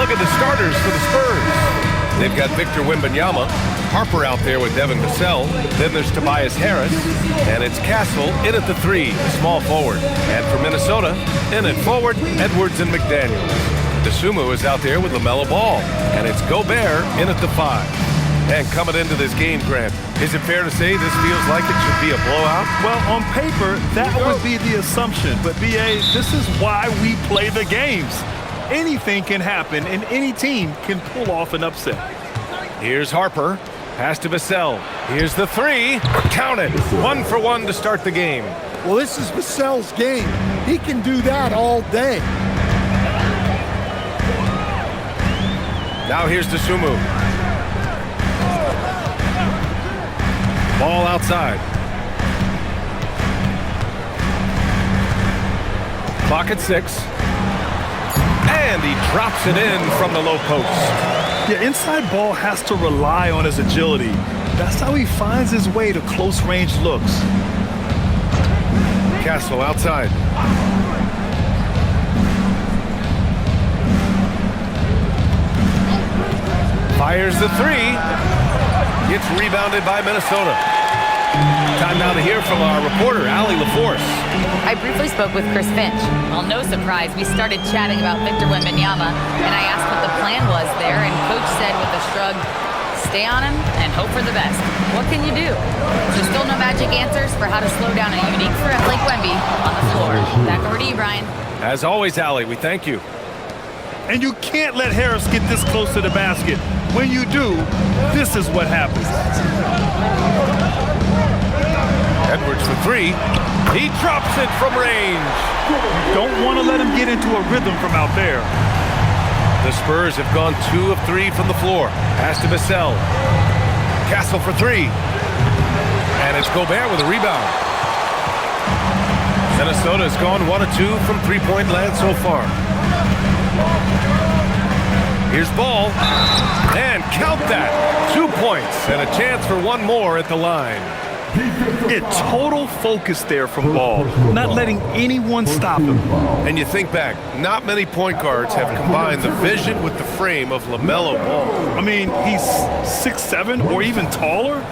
look at the starters for the Spurs. They've got Victor Wembanyama, Harper out there with Devin Vassell. Then there's Tobias Harris, and it's Castle in at the 3, small forward. And for Minnesota, in at forward, Edwards and McDaniels. DeSumo is out there with LaMelo Ball, and it's Gobert in at the 5. And coming into this game, Grant, is it fair to say this feels like it should be a blowout? Well, on paper, that would be the assumption. But, B.A., this is why we play the games. Anything can happen, and any team can pull off an upset. Here's Harper. Pass to Vassell. Here's the 3. Count it. 1 for 1 to start the game. Well, this is Vassell's game. He can do that all day. Now here's DeSumo. Ball outside. Clock at 6. And he drops it in from the low post. Yeah, inside ball has to rely on his agility. That's how he finds his way to close-range looks. Castle outside. Fires the 3. Gets rebounded by Minnesota. Time now to hear from our reporter, Allie LaForce. I briefly spoke with Chris Finch. Well, no surprise, we started chatting about Victor Wembanyama, and I asked what the plan was there, and Coach said with a shrug, stay on him and hope for the best. What can you do? There's still no magic answers for how to slow down a unique threat like Wemby on the floor. Back over to you, Brian. As always, Allie, we thank you. And you can't let Harris get this close to the basket. When you do, this is what happens. Edwards for 3. He drops it from range. Don't want to let him get into a rhythm from out there. The Spurs have gone 2 of 3 from the floor. Pass to Vassell. Castle for 3. And it's Gobert with a rebound. Minnesota has gone 1 of 2 from three-point land so far. Here's Ball. And count that. 2 points and a chance for 1 more at the line. Total focus there from Ball, not letting anyone stop him. And you think back, not many point guards have combined the vision with the frame of LaMelo Ball. I mean, he's 6'7" or even taller.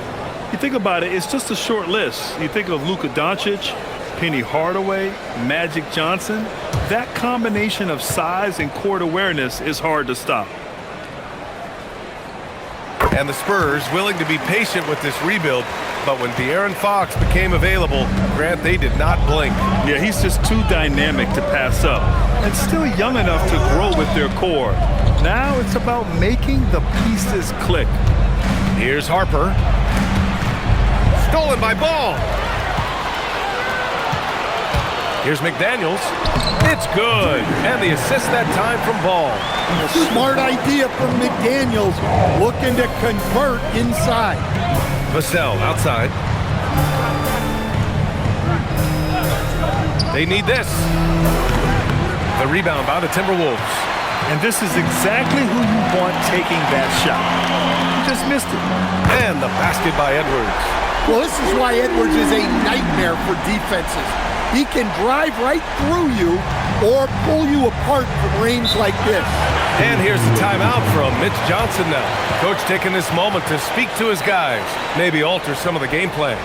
You think about it, it's just a short list. You think of Luka Doncic, Penny Hardaway, Magic Johnson. That combination of size and court awareness is hard to stop. And the Spurs willing to be patient with this rebuild, but when De'Aaron Fox became available, Grant, they did not blink. Yeah, he's just too dynamic to pass up, and still young enough to grow with their core. Now it's about making the pieces click. Here's Harper. Stolen by Ball. Here's McDaniels. It's good. And the assist that time from Ball. A smart idea from McDaniels, looking to convert inside. Vassell outside. They need this. The rebound by the Timberwolves. And this is exactly who you want taking that shot. He just missed it. And the basket by Edwards. Well, this is why Edwards is a nightmare for defenses. He can drive right through you or pull you apart from range like this. And here's the timeout from Mitch Johnson now. Coach taking this moment to speak to his guys, maybe alter some of the game plan.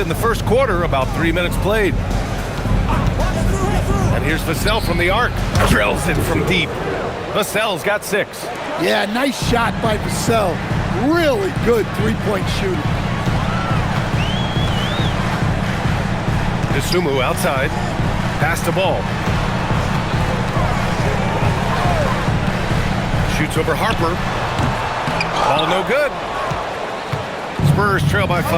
In the first quarter, about 3 minutes played. And here's Vassell from the arc. Drills it from deep. Vassell's got 6. Yeah, nice shot by Vassell. Really good three-point shooting. DeSumo outside. Pass the ball. Shoots over Harper. Ball no good. Spurs trail by 5.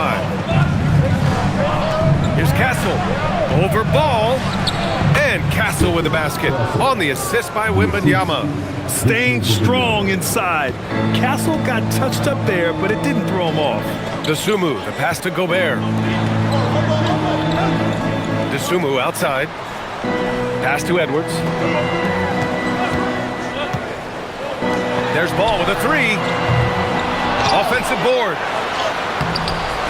Here's Castle. Over ball. And Castle with the basket on the assist by Wembanyama. Staying strong inside. Castle got touched up there, but it didn't throw him off. Dosunmu, the pass to Gobert. Dosunmu outside. Pass to Edwards. There's Ball with a 3. Offensive board.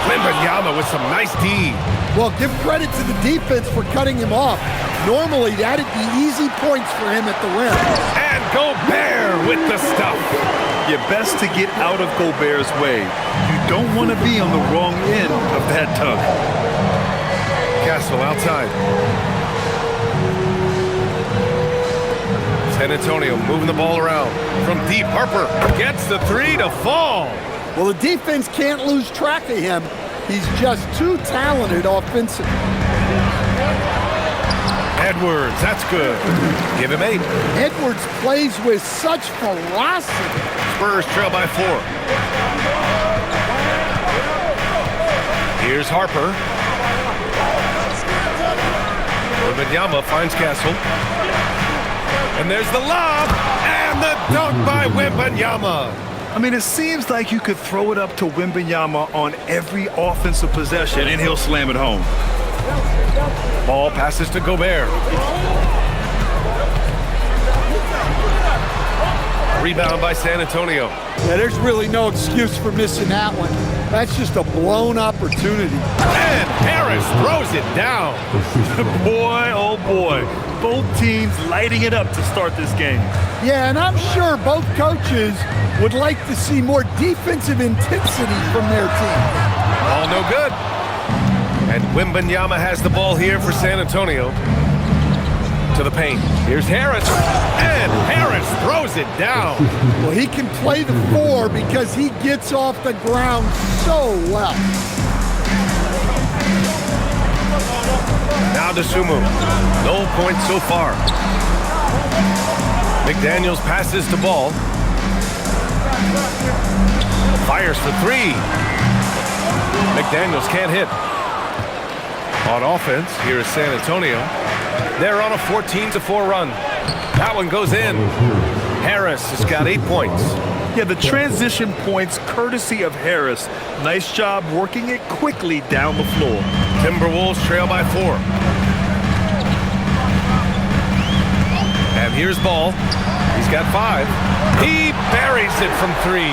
Wembanyama with some nice D. Well, give credit to the defense for cutting him off. Normally, that'd be easy points for him at the rim. And Gobert with the stuff. You're best to get out of Gobert's way. You don't want to be on the wrong end of that tug. Castle outside. San Antonio moving the ball around. From deep, Harper gets the 3 to fall. Well, the defense can't lose track of him. He's just too talented offensively. Edwards, that's good. Give him 8. Edwards plays with such ferocity. Spurs trail by 4. Here's Harper. Wembanyama finds Castle. And there's the lob. And the dunk by Wembanyama. I mean, it seems like you could throw it up to Wembanyama on every offensive possession, and he'll slam it home. Ball passes to Gobert. Rebound by San Antonio. Yeah, there's really no excuse for missing that one. That's just a blown opportunity. And Harris throws it down. Boy, oh boy. Both teams lighting it up to start this game. Yeah, and I'm sure both coaches would like to see more defensive intensity from their team. All no good. And Wembanyama has the ball here for San Antonio. To the paint. Here's Harris. And Harris throws it down. Well, he can play the 4 because he gets off the ground so well. Now Dosunmu. No points so far. McDaniels passes to Ball. Fires for 3. McDaniels can't hit. On offense, here is San Antonio. They're on a 14-4 run. That one goes in. Harris has got 8 points. Yeah, the transition points courtesy of Harris. Nice job working it quickly down the floor. Timberwolves trail by 4. And here's Ball. He's got 5. He buries it from 3.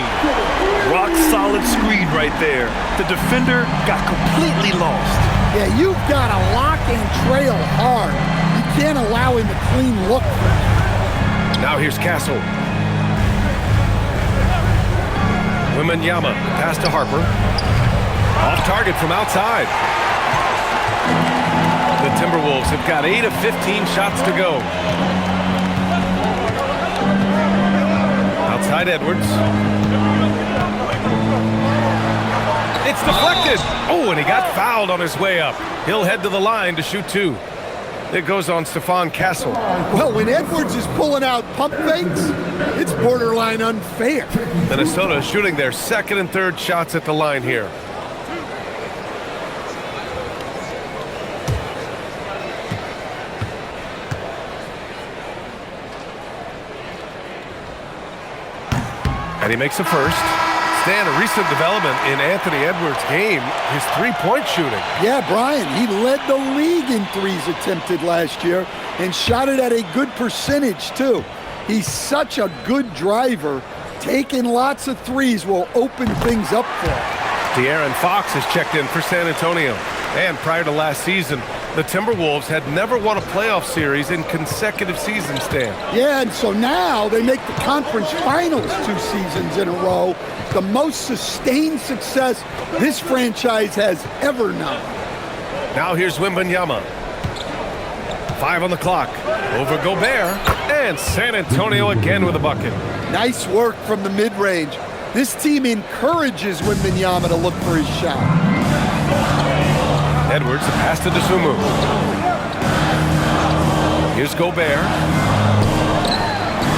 Rock solid screen right there. The defender got completely lost. Yeah, you've got to lock and trail hard. You can't allow him a clean look. Now here's Castle. Wembanyama, pass to Harper. Off target from outside. The Timberwolves have got 8 of 15 shots to go. Outside Edwards. It's deflected. Oh, and he got fouled on his way up. He'll head to the line to shoot 2. It goes on Stephon Castle. Well, when Edwards is pulling out pump fakes, it's borderline unfair. Minnesota shooting their 2nd and 3rd shots at the line here. And he makes a first. Stan, a recent development in Anthony Edwards' game, his 3-point shooting. Yeah, Brian, he led the league in 3s attempted last year and shot it at a good percentage, too. He's such a good driver. Taking lots of 3s will open things up for him. De'Aaron Fox has checked in for San Antonio. And prior to last season, the Timberwolves had never won a playoff series in consecutive seasons, Stan. Yeah, and so now they make the conference finals 2 seasons in a row. The most sustained success this franchise has ever known. Now here's Wembanyama. 5 on the clock. Over Gobert. And San Antonio again with a bucket. Nice work from the mid-range. This team encourages Wembanyama to look for his shot. Edwards, a pass to Dosunmu. Here's Gobert.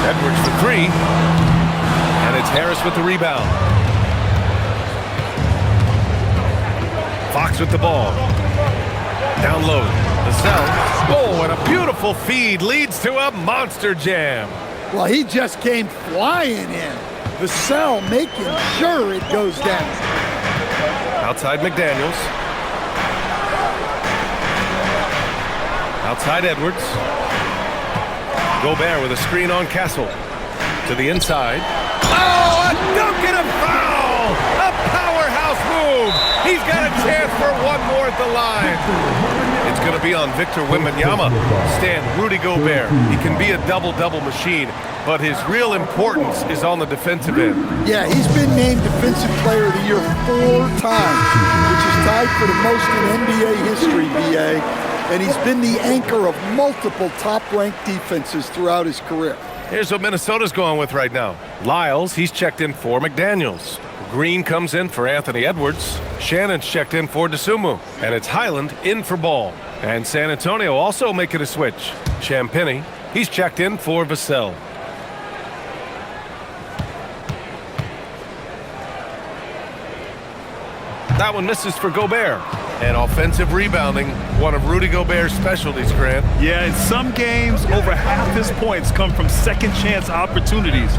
Edwards for 3. And it's Harris with the rebound. Fox with the ball. Down low. Vassell. Oh, and a beautiful feed leads to a monster jam. Well, he just came flying in. Vassell making sure it goes down. Outside McDaniels. Outside Edwards. Gobert with a screen on Castle. To the inside. Oh, a dunk and a foul! A powerhouse move! He's got a chance for one more at the line. It's going to be on Victor Wembanyama. Stand Rudy Gobert. He can be a double-double machine, but his real importance is on the defensive end. Yeah, he's been named Defensive Player of the Year 4 times, which is tied for the most in NBA history, BA. And he's been the anchor of multiple top-ranked defenses throughout his career. Here's what Minnesota's going with right now. Lyles, he's checked in for McDaniels. Green comes in for Anthony Edwards. Shannon's checked in for DeSumo. And it's Highland in for Ball. And San Antonio also making a switch. Champagnie, he's checked in for Vassell. That one misses for Gobert. And offensive rebounding, one of Rudy Gobert's specialties, Grant. Yeah, in some games, over half his points come from second chance opportunities.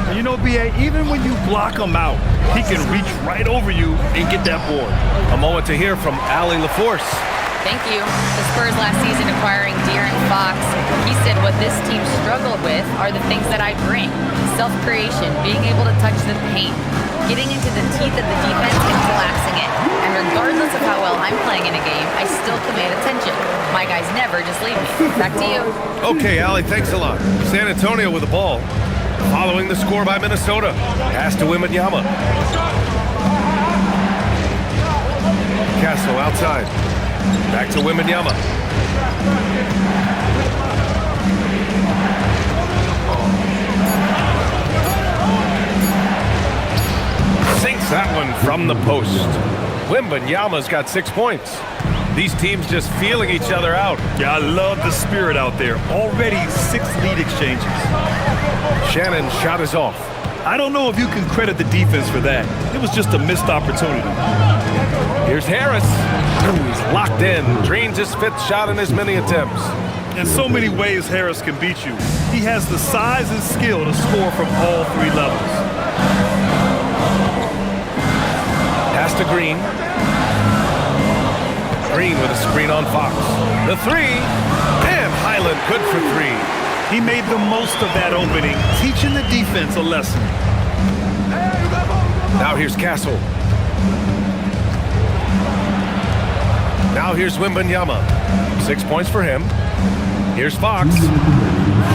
And you know, BA, even when you block him out, he can reach right over you and get that board. A moment to hear from Allie LaForce. Thank you. The Spurs last season acquiring De'Aaron Fox. He said what this team struggled with are the things that I bring. Self-creation, being able to touch the paint, getting into the teeth of the defense and collapsing it. And regardless of how well I'm playing in a game, I still command attention. My guys never just leave me. Back to you. Okay, Allie, thanks a lot. San Antonio with the ball. Following the score by Minnesota. Pass to Wembanyama. Castle outside. Back to Wembanyama. Sinks that one from the post. Wembanyama's got 6 points. These teams just feeling each other out. Yeah, I love the spirit out there. Already 6 lead exchanges. Shannon's shot is off. I don't know if you can credit the defense for that. It was just a missed opportunity. Here's Harris. He's locked in. Drains his 5th shot in as many attempts. In so many ways, Harris can beat you. He has the size and skill to score from all 3 levels. Pass to Green. Green with a screen on Fox. The 3. And Highland good for 3. He made the most of that opening, teaching the defense a lesson. Now here's Castle. Now here's Wembanyama. 6 points for him. Here's Fox.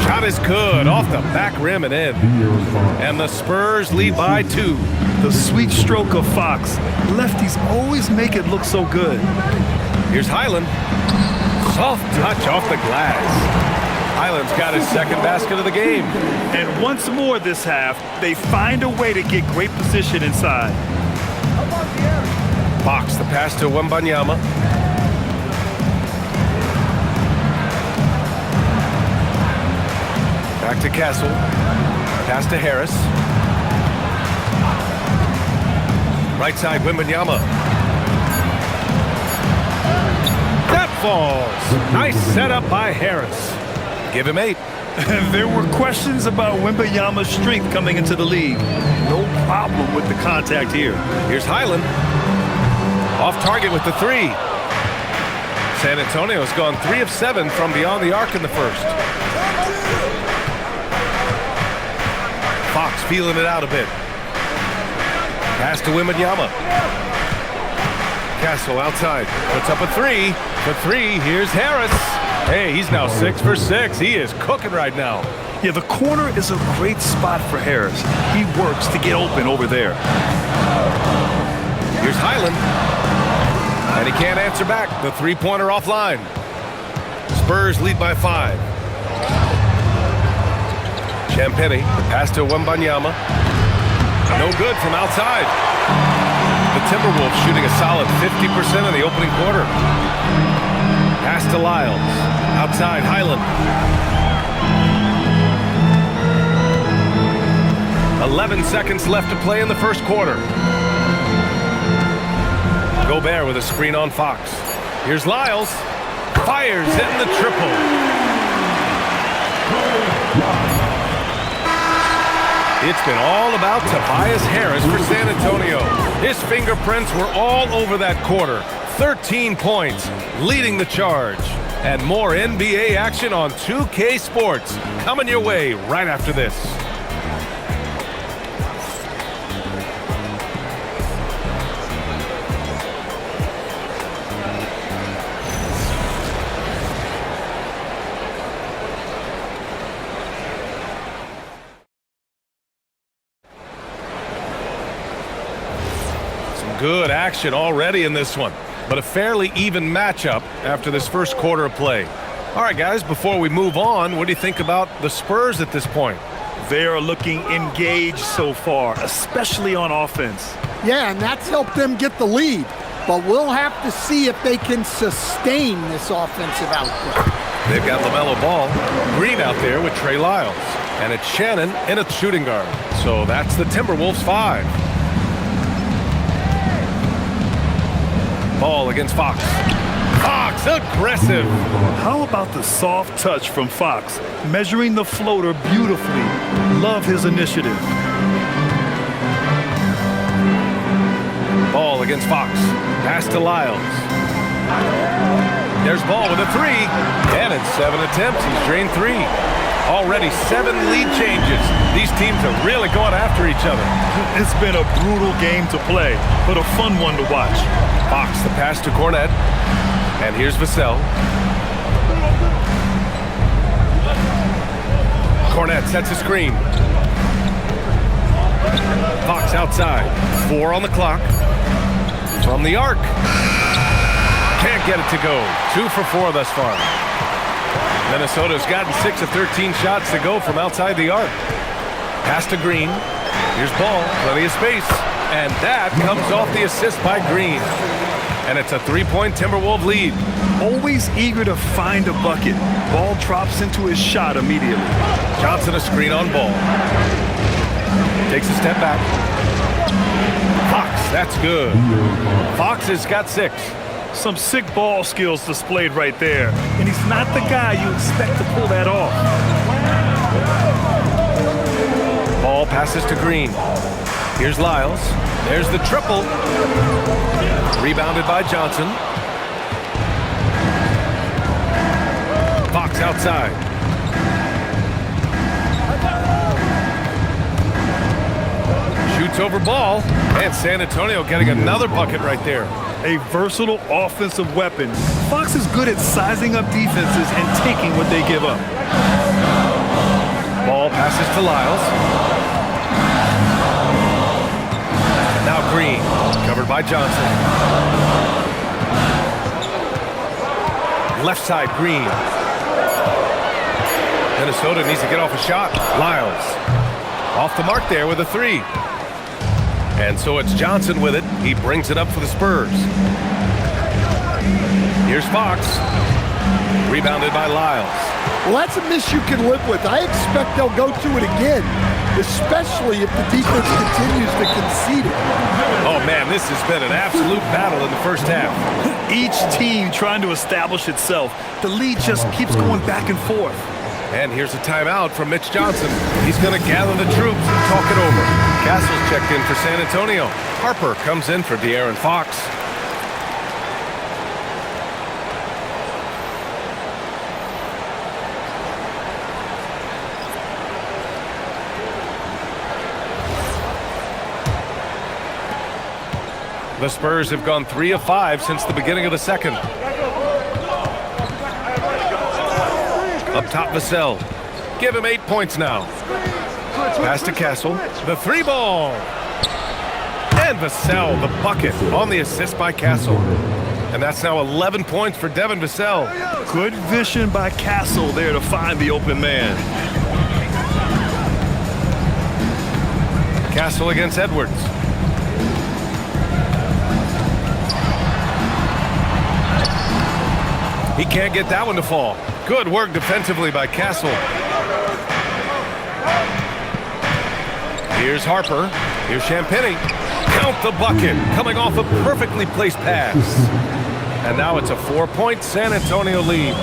Shot is good, off the back rim and in. And the Spurs lead by 2. The sweet stroke of Fox. Lefties always make it look so good. Here's Highland. Soft touch off the glass. Highland's got his 2nd basket of the game. And once more this half, they find a way to get great position inside. Fox, the pass to Wembanyama. Back to Castle. Pass to Harris. Right side, Wembanyama. That falls. Nice setup by Harris. Give him 8. There were questions about Wembanyama's strength coming into the league. No problem with the contact here. Here's Highland. Off target with the 3. San Antonio's gone 3 of 7 from beyond the arc in the first. Fox feeling it out a bit. Pass to Wembanyama. Castle outside. Puts up a 3. For 3, here's Harris. Hey, he's now 6 for 6. He is cooking right now. Yeah, the corner is a great spot for Harris. He works to get open over there. Here's Highland. And he can't answer back. The 3-pointer offline. Spurs lead by 5. Champagnie, the pass to Wembanyama. No good from outside. The Timberwolves shooting a solid 50% in the opening quarter. Pass to Lyles. Outside, Highland. 11 seconds left to play in the first quarter. Gobert with a screen on Fox. Here's Lyles. Fires in the triple. It's been all about Tobias Harris for San Antonio. His fingerprints were all over that quarter. 13 points, leading the charge. And more NBA action on 2K Sports coming your way right after this. Good action already in this one, but a fairly even matchup after this first quarter of play. All right, guys, before we move on, what do you think about the Spurs at this point? They are looking engaged so far, especially on offense. Yeah, and that's helped them get the lead. But we'll have to see if they can sustain this offensive output. They've got LaMelo Ball, Green out there with Trey Lyles, and it's Shannon in a shooting guard. So that's the Timberwolves 5. Ball against Fox. Fox, aggressive. How about the soft touch from Fox, measuring the floater beautifully? Love his initiative. Ball against Fox. Pass to Lyles. There's Ball with a 3. And in 7 attempts, he's drained 3. Already 7 lead changes. These teams are really going after each other. It's been a brutal game to play, but a fun one to watch. Fox, the pass to Cornette. And here's Vassell. Cornette sets a screen. Fox outside. 4 on the clock. From the arc. Can't get it to go. 2 for 4 thus far. Minnesota's gotten 6 of 13 shots to go from outside the arc. Pass to Green. Here's Ball. Plenty of space. And that comes off the assist by Green. And it's a 3-point Timberwolves lead. Always eager to find a bucket. Ball drops into his shot immediately. Johnson a screen on Ball. Takes a step back. Fox, that's good. Fox has got 6. Some sick ball skills displayed right there. And he's not the guy you expect to pull that off. Ball passes to Green. Here's Lyles. There's the triple. Rebounded by Johnson. Fox outside. Shoots over Ball. And San Antonio getting another bucket right there. A versatile offensive weapon. Fox is good at sizing up defenses and taking what they give up. Ball passes to Lyles. Now Green, covered by Johnson. Left side, Green. Minnesota needs to get off a shot. Lyles. Off the mark there with a 3. And so it's Johnson with it. He brings it up for the Spurs. Here's Fox. Rebounded by Lyles. Well, that's a miss you can live with. I expect they'll go to it again, especially if the defense continues to concede it. Oh, man, this has been an absolute battle in the first half. Each team trying to establish itself. The lead just keeps going back and forth. And here's a timeout from Mitch Johnson. He's going to gather the troops and talk it over. Castle's checked in for San Antonio. Harper comes in for De'Aaron Fox. The Spurs have gone 3 of 5 since the beginning of the second. Up top, Vassell. Give him 8 points now. Pass to Castle. The 3 ball. And Vassell, the bucket on the assist by Castle. And that's now 11 points for Devin Vassell. Good vision by Castle there to find the open man. Castle against Edwards. He can't get that one to fall. Good work defensively by Castle. Here's Harper. Here's Champagnie. Count the bucket, coming off a perfectly placed pass. And now it's a 4-point San Antonio lead.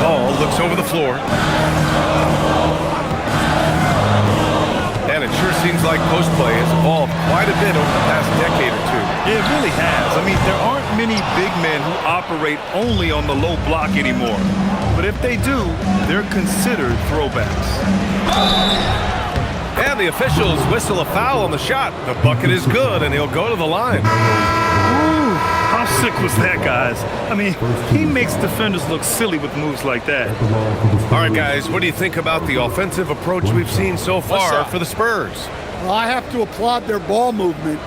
Ball looks over the floor. And it sure seems like post play has evolved quite a bit over the past decade or two. Yeah, it really has. I mean, there aren't many big men who operate only on the low block anymore. But if they do, they're considered throwbacks. And the officials whistle a foul on the shot. The bucket is good, and he'll go to the line. Ooh, how sick was that, guys? I mean, he makes defenders look silly with moves like that. All right, guys, what do you think about the offensive approach we've seen so far for the Spurs? Well, I have to applaud their ball movement.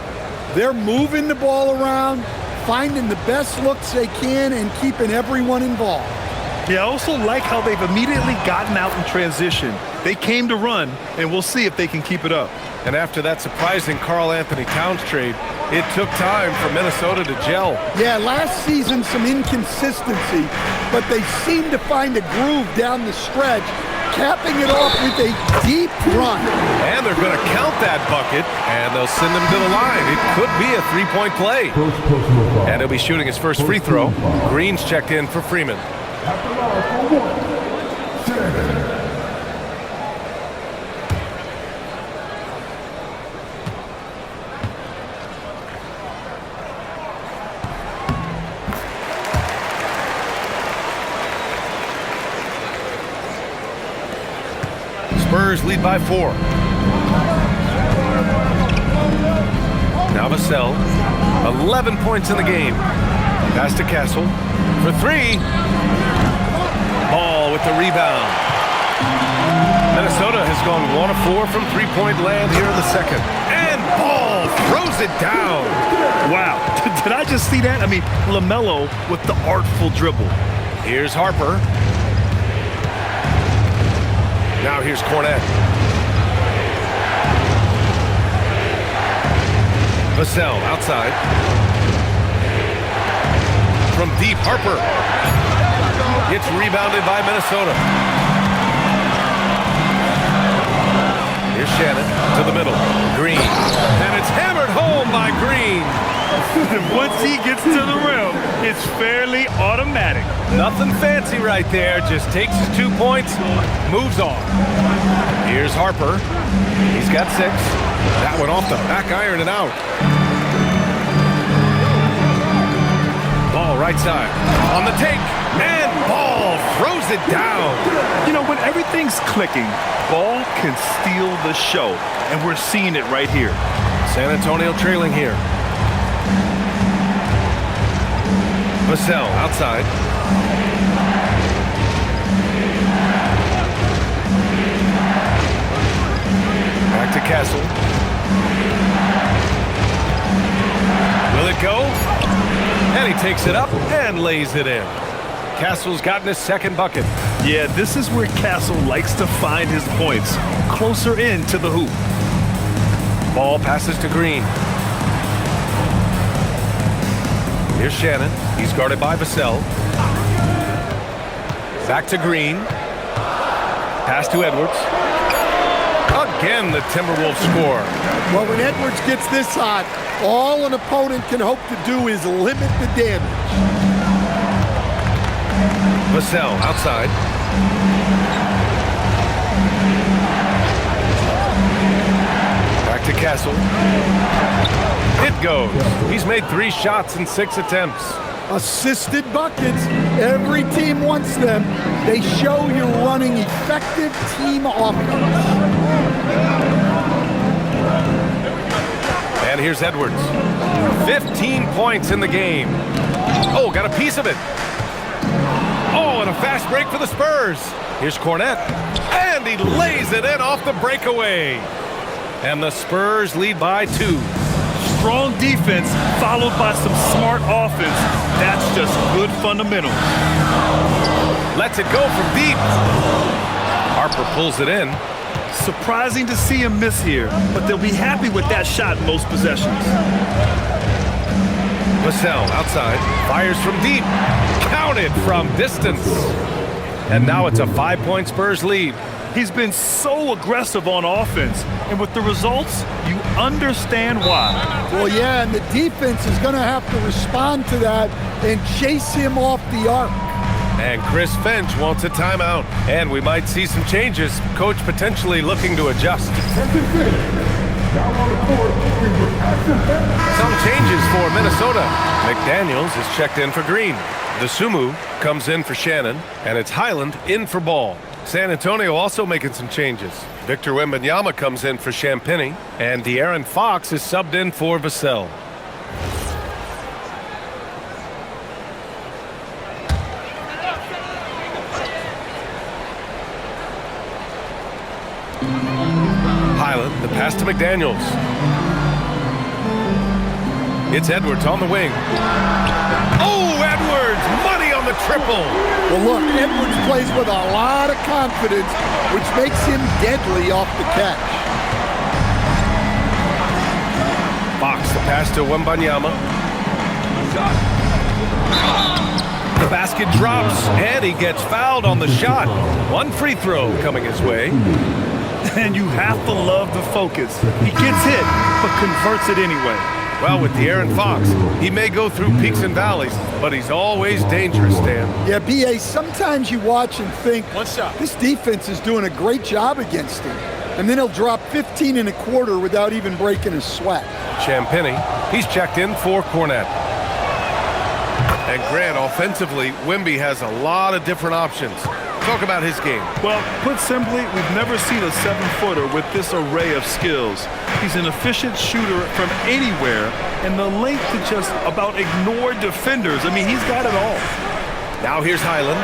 They're moving the ball around, finding the best looks they can, and keeping everyone involved. Yeah, I also like how they've immediately gotten out in transition. They came to run, and we'll see if they can keep it up. And after that surprising Karl-Anthony Towns trade, it took time for Minnesota to gel. Yeah, last season some inconsistency, but they seem to find a groove down the stretch, capping it off with a deep run. And they're going to count that bucket, and they'll send him to the line. It could be a three-point play. And he'll be shooting his first free throw. Green's checked in for Freeman. Spurs lead by 4. Now Vassell, 11 points in the game. Pass to Castle for 3. Ball with the rebound. Minnesota has gone 1 of 4 from three-point land here in the second. And Ball throws it down. Wow, did I just see that? I mean, LaMelo with the artful dribble. Here's Harper. Now here's Cornette. Vassell outside. From deep, Harper. It's rebounded by Minnesota. Here's Shannon to the middle. Green. And it's hammered home by Green. Once he gets to the rim, it's fairly automatic. Nothing fancy right there. Just takes his 2 points, moves on. Here's Harper. He's got 6. That one off the back iron and out. Ball right side. On the take. And Ball throws it down. You know, when everything's clicking, Ball can steal the show. And we're seeing it right here. San Antonio trailing here. Vassell outside. Back to Castle. Will it go? And he takes it up and lays it in. Castle's gotten his second bucket. Yeah, this is where Castle likes to find his points. Closer in to the hoop. Ball passes to Green. Here's Shannon. He's guarded by Vassell. Back to Green. Pass to Edwards. Again, the Timberwolves score. Well, when Edwards gets this hot, all an opponent can hope to do is limit the damage. Vassell outside. Back to Castle. It goes. He's made 3 shots in 6 attempts. Assisted buckets. Every team wants them. They show you're running effective team offense. And here's Edwards. 15 points in the game. Oh, got a piece of it. Oh, and a fast break for the Spurs. Here's Cornette. And he lays it in off the breakaway. And the Spurs lead by 2. Strong defense followed by some smart offense. That's just good fundamentals. Lets it go from deep. Harper pulls it in. Surprising to see him miss here, but they'll be happy with that shot most possessions. Vassell outside. Fires from deep. Counted from distance. And now it's a 5-point Spurs lead. He's been so aggressive on offense, and with the results, you understand why. Well, yeah, and the defense is going to have to respond to that and chase him off the arc. And Chris Finch wants a timeout, and we might see some changes. Coach potentially looking to adjust. Some changes for Minnesota. McDaniels is checked in for Green. DeSumo comes in for Shannon, and it's Highland in for Ball. San Antonio also making some changes. Victor Wembanyama comes in for Champagny, and De'Aaron Fox is subbed in for Vassell. Highland, the pass to McDaniels. It's Edwards on the wing. Oh, Edwards! Money on the triple! Well, look, Edwards plays with a lot of confidence, which makes him deadly off the catch. Fox, the pass to Wembanyama. The basket drops, and he gets fouled on the shot. One free throw coming his way. And you have to love the focus. He gets hit, but converts it anyway. Well, with De'Aaron Fox, he may go through peaks and valleys, but he's always dangerous, Dan. Yeah, B.A., sometimes you watch and think, this defense is doing a great job against him. And then he'll drop 15 and a quarter without even breaking a sweat. Champagny, he's checked in for Cornette. And Grant, offensively, Wemby has a lot of different options. Talk about his game. Well, put simply, we've never seen a 7-footer with this array of skills. He's an efficient shooter from anywhere, and the length to just about ignore defenders. I mean, he's got it all. Now here's Highland.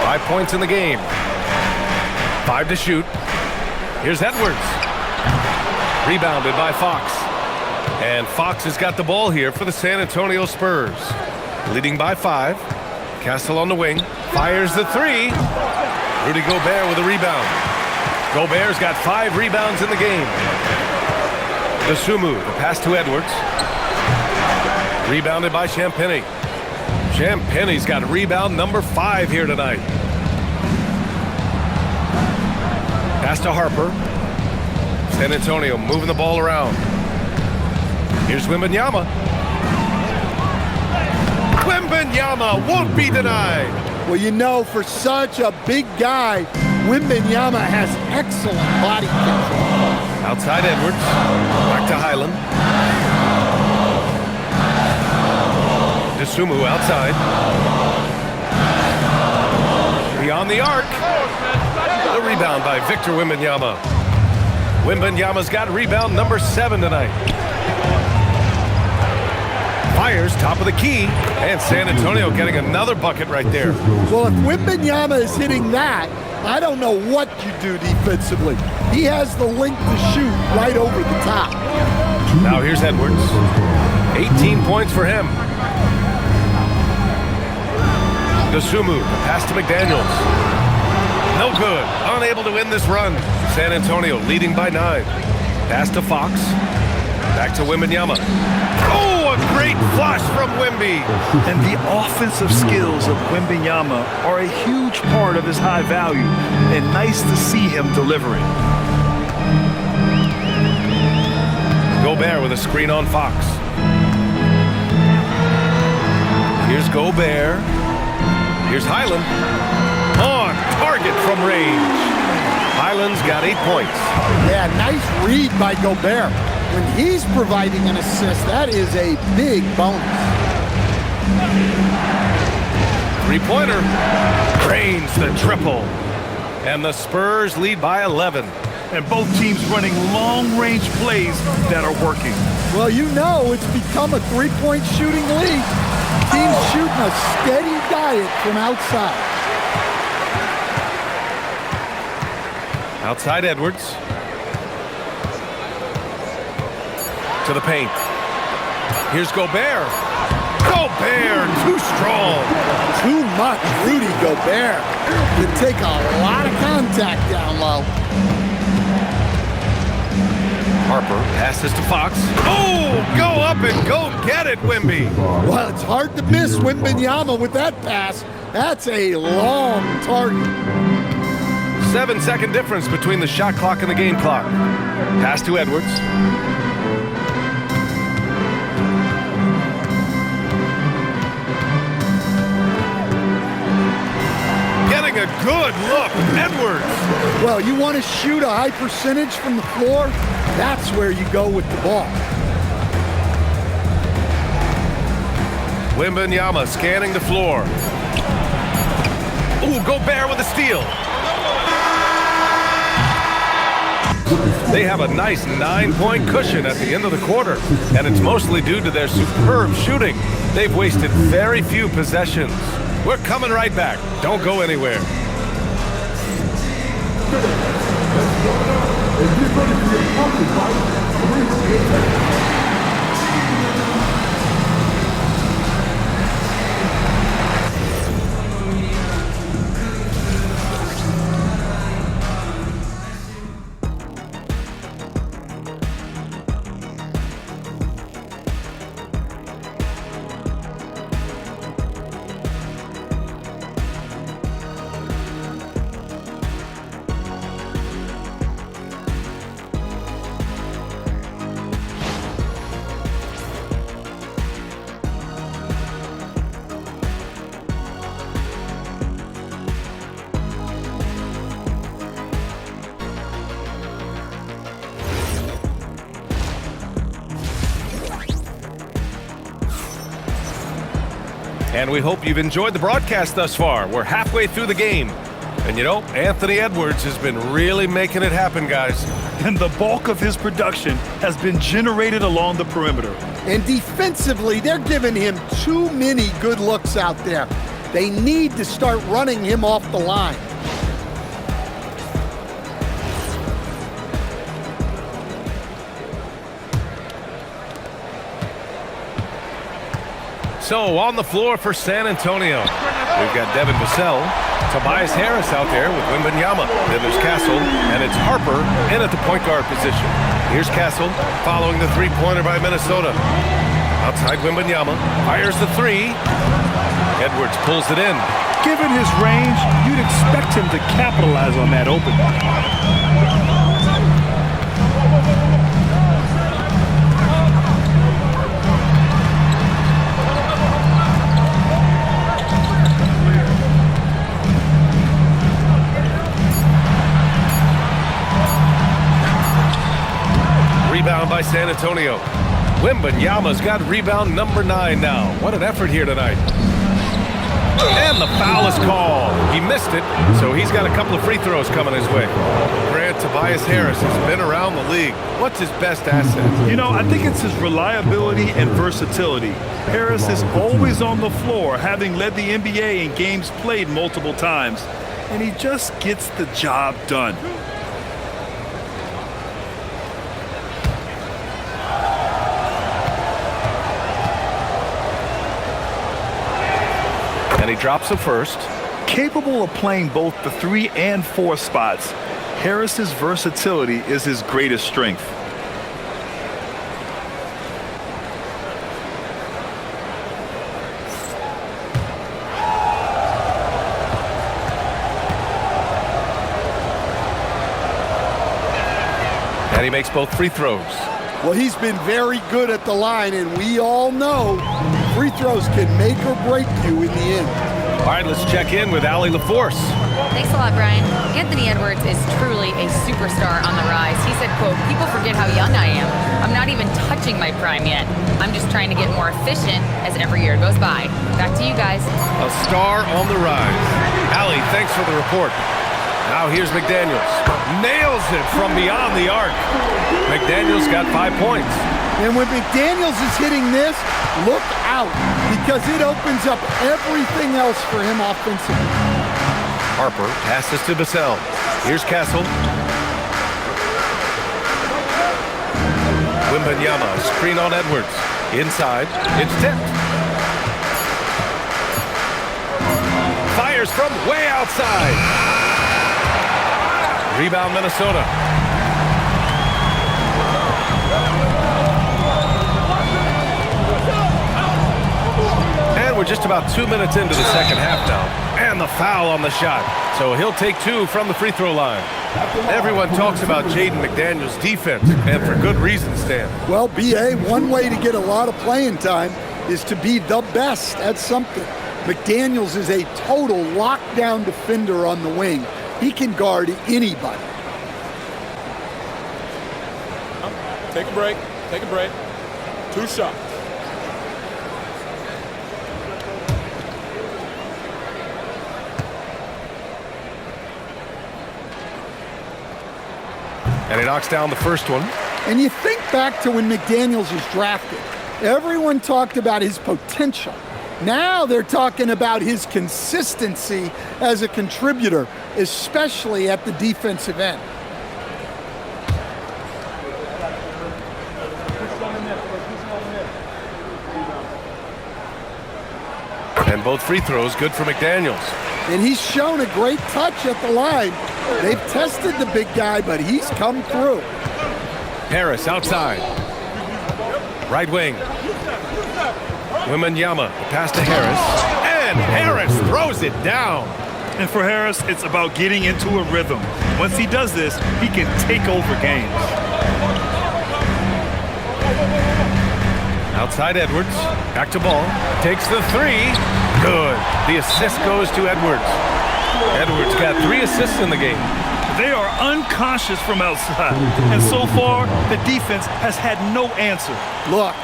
5 points in the game. 5 to shoot. Here's Edwards. Rebounded by Fox. And Fox has got the ball here for the San Antonio Spurs. Leading by 5. Castle on the wing. Fires the 3. Rudy Gobert with a rebound. Gobert's got 5 rebounds in the game. DeSumo, the pass to Edwards. Rebounded by Champagny. Champagny's got rebound number 5 here tonight. Pass to Harper. San Antonio moving the ball around. Here's Wembanyama. Wembanyama won't be denied. Well, you know, for such a big guy, Wembanyama has excellent body control. Outside Edwards. Back to Highland. DeSumo outside. Beyond the arc. The rebound by Victor Wembanyama. Wembanyama's got rebound number 7 tonight. Fires top of the key, and San Antonio getting another bucket right there. Well, if Wembanyama is hitting that, I don't know what you do defensively. He has the length to shoot right over the top. Now here's Edwards. 18 points for him. DeSumo, the pass to McDaniels. No good. Unable to win this run. San Antonio leading by 9. Pass to Fox. Back to Wembanyama. Oh, a great flush from Wemby. And the offensive skills of Wembanyama are a huge part of his high value, and nice to see him delivering. Gobert with a screen on Fox. Here's Gobert. Here's Highland. On target from range. Highland's got 8 points. Yeah, nice read by Gobert. When he's providing an assist, that is a big bonus. 3-pointer. Drains the triple. And the Spurs lead by 11. And both teams running long-range plays that are working. Well, you know it's become a three-point shooting league. Teams shooting a steady diet from outside. Outside Edwards. To the paint. Here's Gobert. Gobert, too strong. Too much Rudy Gobert. Can take a lot of contact down low. Harper passes to Fox. Oh, go up and go get it, Wemby. Well, it's hard to miss Wembanyama with that pass. That's a long target. 7-second difference between the shot clock and the game clock. Pass to Edwards. Getting a good look, Edwards. Well, you want to shoot a high percentage from the floor? That's where you go with the ball. Wembanyama scanning the floor. Ooh, Gobert with a steal. They have a nice 9-point cushion at the end of the quarter, and it's mostly due to their superb shooting. They've wasted very few possessions. We're coming right back. Don't go anywhere. And we hope you've enjoyed the broadcast thus far. We're halfway through the game. And you know, Anthony Edwards has been really making it happen, guys. And the bulk of his production has been generated along the perimeter. And defensively, they're giving him too many good looks out there. They need to start running him off the line. So on the floor for San Antonio, we've got Devin Vassell, Tobias Harris out there with Wembanyama. Then there's Castle, and it's Harper in at the point guard position. Here's Castle following the three-pointer by Minnesota. Outside Wembanyama, fires the three. Edwards pulls it in. Given his range, you'd expect him to capitalize on that open. Rebound by San Antonio. Wembanyama's got rebound number 9 now. What an effort here tonight. And the foul is called. He missed it, so he's got a couple of free throws coming his way. Grant, Tobias Harris has been around the league. What's his best asset? You know, I think it's his reliability and versatility. Harris is always on the floor, having led the NBA in games played multiple times. And he just gets the job done. And he drops it first. Capable of playing both the 3 and 4 spots, Harris's versatility is his greatest strength. And he makes both free throws. Well, he's been very good at the line, and we all know free throws can make or break you in the end. All right, let's check in with Allie LaForce. Thanks a lot, Brian. Anthony Edwards is truly a superstar on the rise. He said, quote, "People forget how young I am. I'm not even touching my prime yet. I'm just trying to get more efficient as every year goes by." Back to you guys. A star on the rise. Allie, thanks for the report. Now here's McDaniels. Nails it from beyond the arc. McDaniels got 5 points. And when McDaniels is hitting this, look out, because it opens up everything else for him offensively. Harper passes to Vassell. Here's Castle. Wembanyama, screen on Edwards. Inside, it's tipped. Fires from way outside. Rebound Minnesota. And we're just about 2 minutes into the second half now. And the foul on the shot. So he'll take 2 from the free throw line. Everyone talks about Jaden McDaniels' defense, and for good reason, Stan. Well, B.A., one way to get a lot of playing time is to be the best at something. McDaniels is a total lockdown defender on the wing. He can guard anybody. Take a break. Take a break. 2 shots. And he knocks down the first one. And you think back to when McDaniels was drafted. Everyone talked about his potential. Now they're talking about his consistency as a contributor, especially at the defensive end. And both free throws good for McDaniels. And he's shown a great touch at the line. They've tested the big guy, but he's come through. Harris outside. Right wing. Wembanyama, pass to Harris. And Harris throws it down. And for Harris, it's about getting into a rhythm. Once he does this, he can take over games. Outside Edwards. Back to ball. Takes the 3. Good. The assist goes to Edwards. Edwards got 3 assists in the game. They are unconscious from outside. And so far, the defense has had no answer. Look,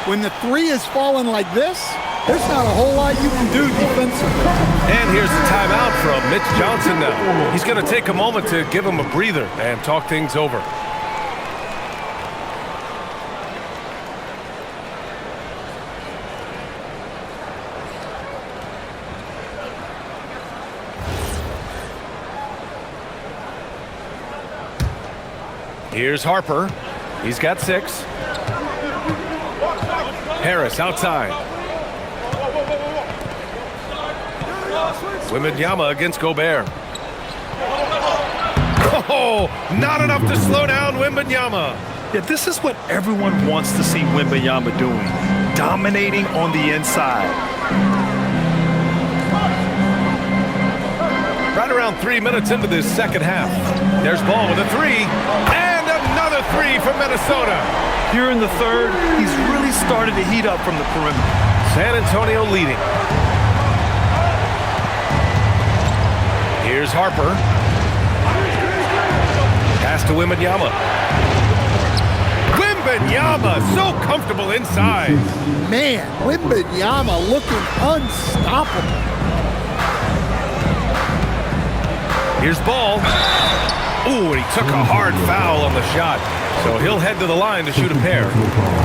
when the 3 is falling like this, there's not a whole lot you can do defensively. And here's the timeout from Mitch Johnson now. He's going to take a moment to give him a breather and talk things over. Here's Harper. He's got 6. Harris outside. Wembanyama against Gobert. Oh, not enough to slow down Wembanyama. Yeah, this is what everyone wants to see Wembanyama doing, dominating on the inside. Right around 3 minutes into this second half. There's Ball with a 3. And another 3 from Minnesota. Here in the third, he's really started to heat up from the perimeter. San Antonio leading. Here's Harper. Pass to Wembanyama. Wembanyama, so comfortable inside. Man, Wembanyama looking unstoppable. Here's Ball. Ooh, and he took a hard foul on the shot. So he'll head to the line to shoot a pair.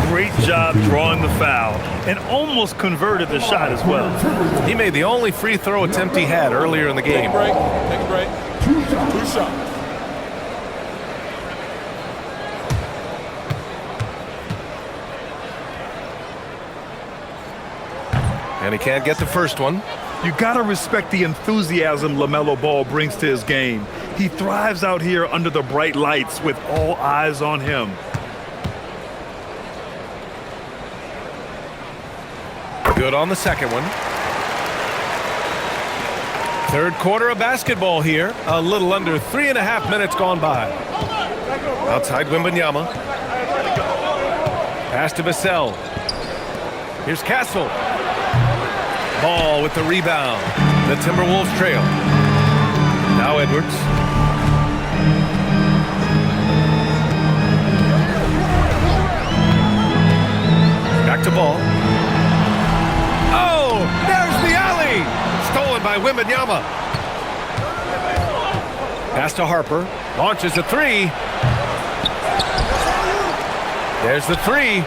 Great job drawing the foul and almost converted the shot as well. He made the only free throw attempt he had earlier in the game. Take a break. Take a break. 2 shots. And he can't get the first one. You gotta respect the enthusiasm LaMelo Ball brings to his game. He thrives out here under the bright lights with all eyes on him. Good on the second one. Third quarter of basketball here. A little under 3.5 minutes gone by. Outside Wembanyama. Pass to Vassell. Here's Castle. Ball with the rebound. The Timberwolves trail. Now Edwards. Back to Ball. Oh, there's the alley. Stolen by Wembanyama. Pass to Harper. Launches a 3. There's the 3.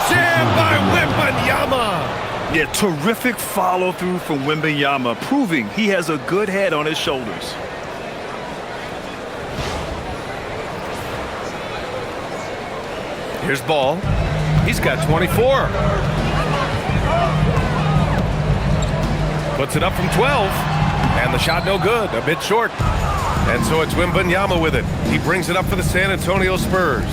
Jam by Wembanyama. Yeah, terrific follow-through from Wembanyama, proving he has a good head on his shoulders. Here's Ball. He's got 24. Puts it up from 12. And the shot no good, a bit short. And so it's Wembanyama with it. He brings it up for the San Antonio Spurs.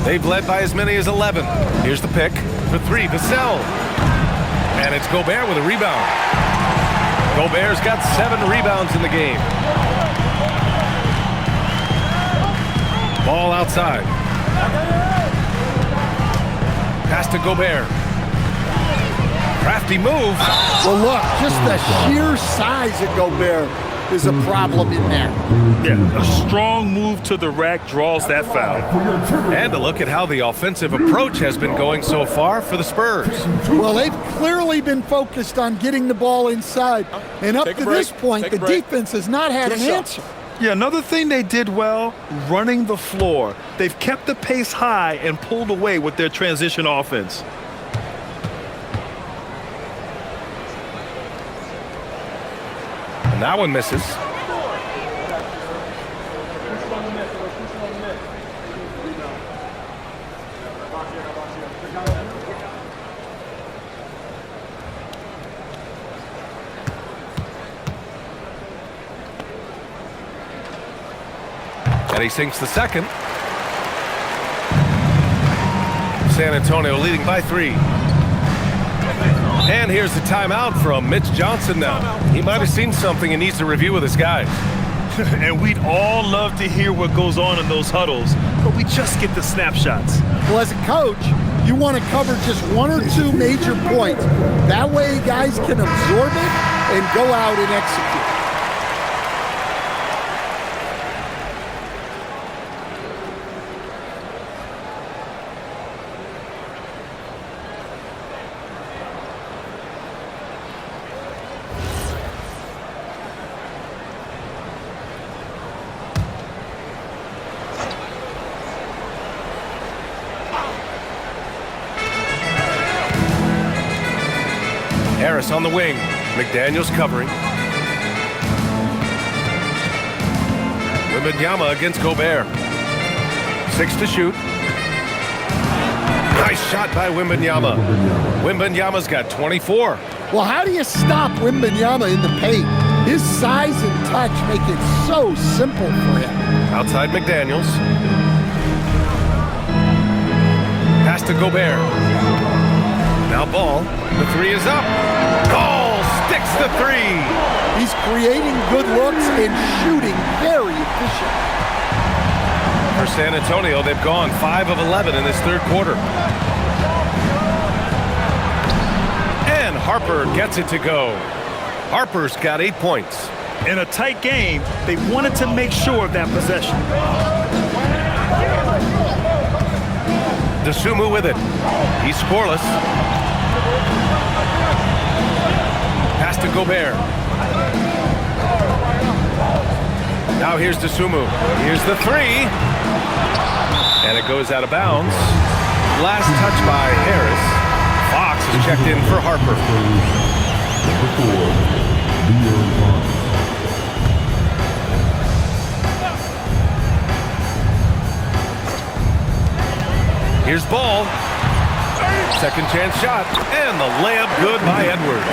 They've led by as many as 11. Here's the pick for three, Vassell. And it's Gobert with a rebound. Gobert's got 7 rebounds in the game. Ball outside. Pass to Gobert. Crafty move. Well, look, just the sheer size of Gobert is a problem in there. Yeah, a strong move to the rack draws that foul. And a look at how the offensive approach has been going so far for the Spurs. Well, they've clearly been focused on getting the ball inside. And up to this point, the defense has not had an answer. Yeah, another thing they did well, running the floor. They've kept the pace high and pulled away with their transition offense. And that one misses. And he sinks the second. San Antonio leading by 3. And here's the timeout from Mitch Johnson now. He might have seen something and needs to review with his guys. And we'd all love to hear what goes on in those huddles, but we just get the snapshots. Well, as a coach, you want to cover just 1 or 2 major points. That way guys can absorb it and go out and execute. Harris on the wing. McDaniels covering. Wembanyama against Gobert. 6 to shoot. Nice shot by Wembanyama. Wembanyama's got 24. Well, how do you stop Wembanyama in the paint? His size and touch make it so simple for him. Outside McDaniels. Pass to Gobert. Now Ball. The 3 is up. Ball sticks the 3. He's creating good looks and shooting very efficient. For San Antonio, they've gone 5 of 11 in this third quarter. And Harper gets it to go. Harper's got 8 points. In a tight game, they wanted to make sure of that possession. DeSumo with it. He's scoreless. Pass to Gobert. Now here's DeSumo. Here's the 3. And it goes out of bounds. Last touch by Harris. Fox is checked in for Harper. Here's Ball. Second chance shot. And the layup good by Edwards.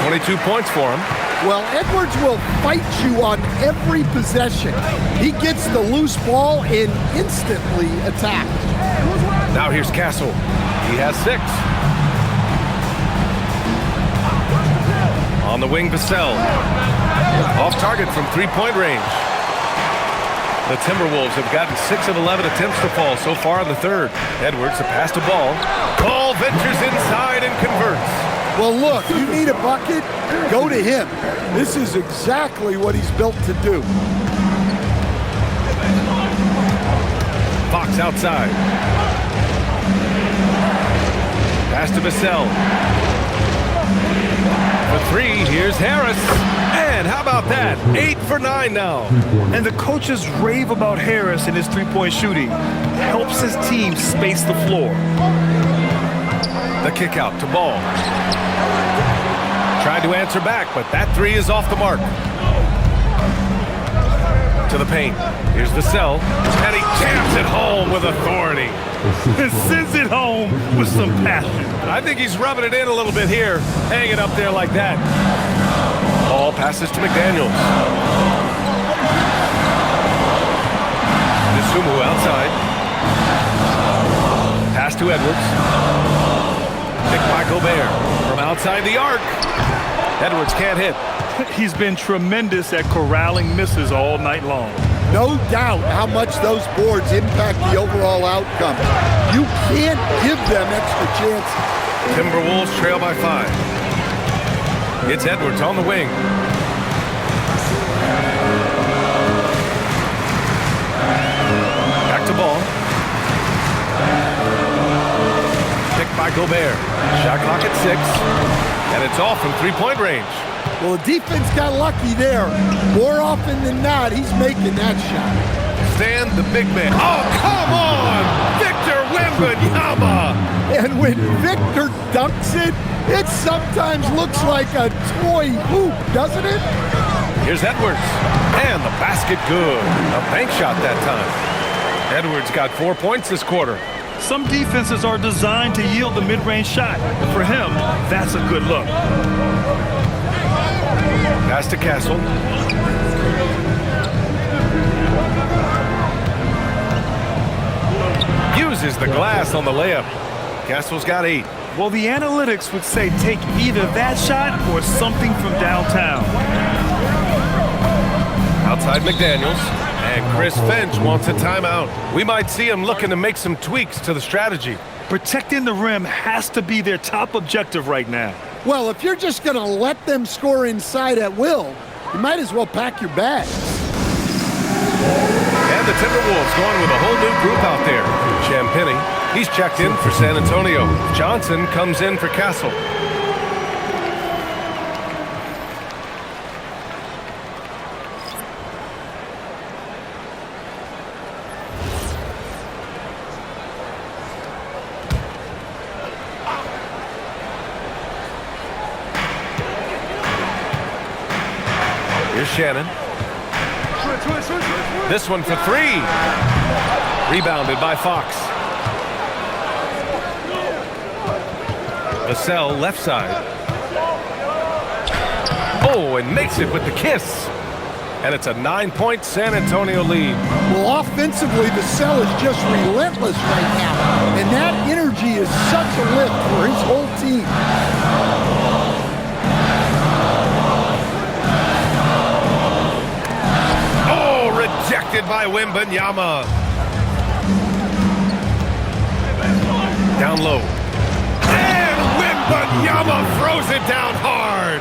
22 points for him. Well, Edwards will fight you on every possession. He gets the loose ball and instantly attacked. Now here's Castle. He has 6. On the wing, Vassell. Off target from 3-point range. The Timberwolves have gotten 6 of 11 attempts to fall so far in the third. Edwards, the pass to Ball. Ball ventures inside and converts. Well, look, you need a bucket, go to him. This is exactly what he's built to do. Fox outside. Pass to Vassell. For 3, here's Harris. And how about that? 8 for 9 now. And the coaches rave about Harris and his three-point shooting. Helps his team space the floor. The kick out to Ball. Tried to answer back, but that 3 is off the mark. To the paint. Here's Vassell. And he jams it home with authority. And sends it home with some passion. I think he's rubbing it in a little bit here. Hang it up there like that. Ball passes to McDaniels. DeSumo outside. Pass to Edwards. Picked by Gobert from outside the arc. Edwards can't hit. He's been tremendous at corralling misses all night long. No doubt how much those boards impact the overall outcome. You can't give them extra chances. Timberwolves trail by 5. It's Edwards on the wing. Back to ball. Picked by Gobert. Shot clock at 6. And it's off from three-point range. Well, the defense got lucky there. More often than not, he's making that shot. Stan, the big man. Oh, come on! Victor Wembanyama! And when Victor dunks it, it sometimes looks like a toy hoop, doesn't it? Here's Edwards. And the basket good. A bank shot that time. Edwards got 4 points this quarter. Some defenses are designed to yield the mid-range shot. For him, that's a good look. Pass to Castle. Uses the glass on the layup. Castle's got 8. Well, the analytics would say take either that shot or something from downtown. Outside McDaniels. And Chris Finch wants a timeout. We might see him looking to make some tweaks to the strategy. Protecting the rim has to be their top objective right now. Well, if you're just going to let them score inside at will, you might as well pack your bags. And the Timberwolves going with a whole new group out there. Champagnie, he's checked in for San Antonio. Johnson comes in for Castle. Here's Shannon. This one for 3. Rebounded by Fox. Vassell left side. Oh, and makes it with the kiss. And it's a 9-point San Antonio lead. Well, offensively, Vassell is just relentless right now. And that energy is such a lift for his whole team. Rejected by Wembanyama. Down low. And Wembanyama throws it down hard.